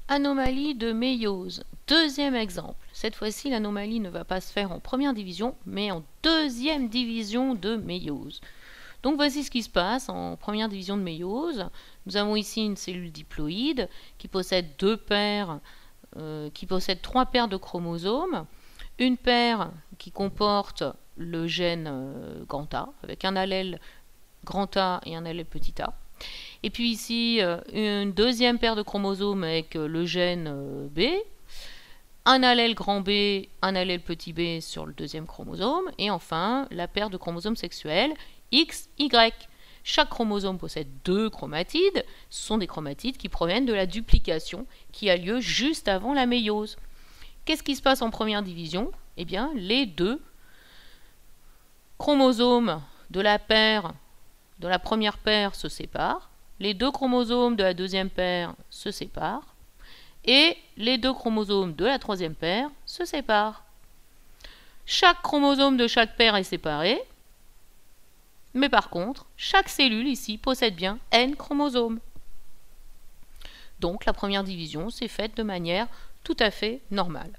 Anomalie de méiose. Deuxième exemple. Cette fois-ci, l'anomalie ne va pas se faire en première division, mais en deuxième division de méiose. Donc voici ce qui se passe en première division de méiose. Nous avons ici une cellule diploïde qui possède trois paires de chromosomes. Une paire qui comporte le gène grand A, avec un allèle grand A et un allèle petit a. Et puis ici, une deuxième paire de chromosomes avec le gène B, un allèle grand B, un allèle petit b sur le deuxième chromosome, et enfin la paire de chromosomes sexuels X, Y. Chaque chromosome possède deux chromatides. Ce sont des chromatides qui proviennent de la duplication qui a lieu juste avant la méiose. Qu'est-ce qui se passe en première division? Eh bien, les deux chromosomes de la première paire se séparent, les deux chromosomes de la deuxième paire se séparent, et les deux chromosomes de la troisième paire se séparent. Chaque chromosome de chaque paire est séparé, mais par contre, chaque cellule ici possède bien N chromosomes. Donc la première division s'est faite de manière tout à fait normale.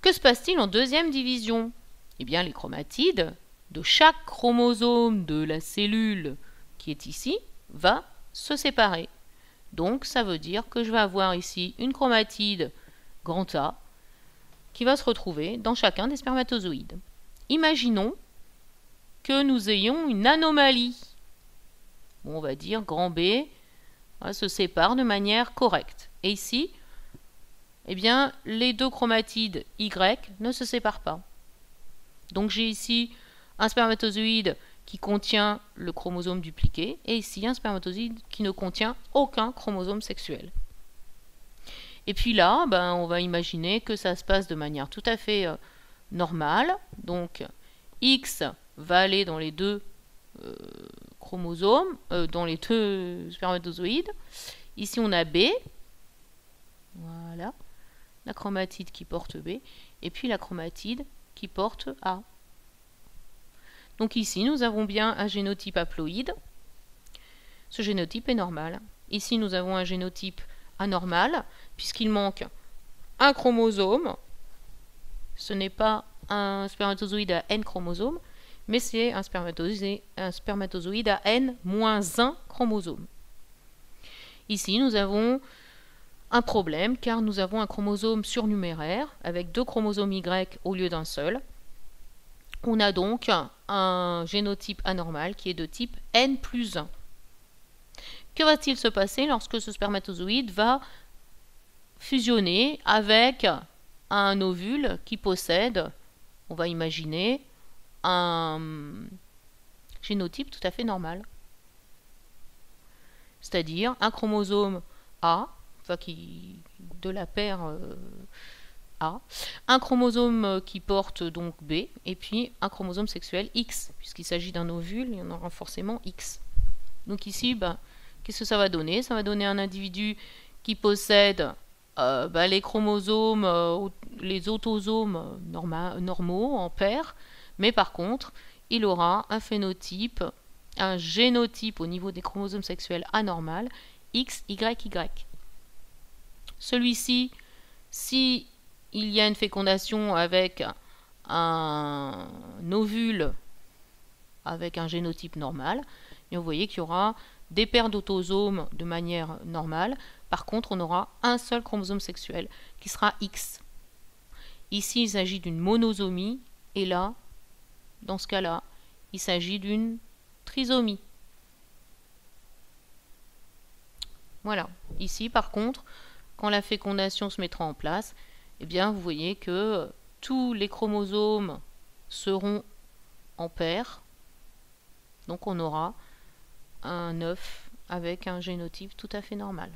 Que se passe-t-il en deuxième division? Eh bien, les chromatides de chaque chromosome de la cellule qui est ici va se séparer. Donc ça veut dire que je vais avoir ici une chromatide grand A qui va se retrouver dans chacun des spermatozoïdes. Imaginons que nous ayons une anomalie. Bon, on va dire grand B se sépare de manière correcte. Et ici, eh bien, les deux chromatides Y ne se séparent pas. Donc j'ai ici un spermatozoïde qui contient le chromosome dupliqué, et ici un spermatozoïde qui ne contient aucun chromosome sexuel. Et puis là, on va imaginer que ça se passe de manière tout à fait normale. Donc X va aller dans les deux chromosomes, dans les deux spermatozoïdes. Ici on a B, voilà, la chromatide qui porte B, et puis la chromatide qui porte A. Donc ici, nous avons bien un génotype haploïde. Ce génotype est normal. Ici, nous avons un génotype anormal, puisqu'il manque un chromosome. Ce n'est pas un spermatozoïde à N chromosomes, mais c'est un spermatozoïde à N-1 chromosomes. Ici, nous avons un problème, car nous avons un chromosome surnuméraire, avec deux chromosomes Y au lieu d'un seul. On a donc un génotype anormal qui est de type N+1. Que va-t-il se passer lorsque ce spermatozoïde va fusionner avec un ovule qui possède, on va imaginer, un génotype tout à fait normal? C'est-à-dire un chromosome A, de la paire A, un chromosome qui porte donc B, et puis un chromosome sexuel X, puisqu'il s'agit d'un ovule, il y en aura forcément X. Donc ici, qu'est-ce que ça va donner? Ça va donner un individu qui possède les chromosomes, les autosomes normaux en paire, mais par contre, il aura un phénotype, un génotype au niveau des chromosomes sexuels anormal, XYY. Celui-ci, si il y a une fécondation avec un ovule avec un génotype normal, et vous voyez qu'il y aura des paires d'autosomes de manière normale. Par contre, on aura un seul chromosome sexuel qui sera X. Ici, il s'agit d'une monosomie, et là, dans ce cas-là, il s'agit d'une trisomie. Voilà. Ici, par contre, quand la fécondation se mettra en place, eh bien, vous voyez que tous les chromosomes seront en paire. Donc on aura un œuf avec un génotype tout à fait normal.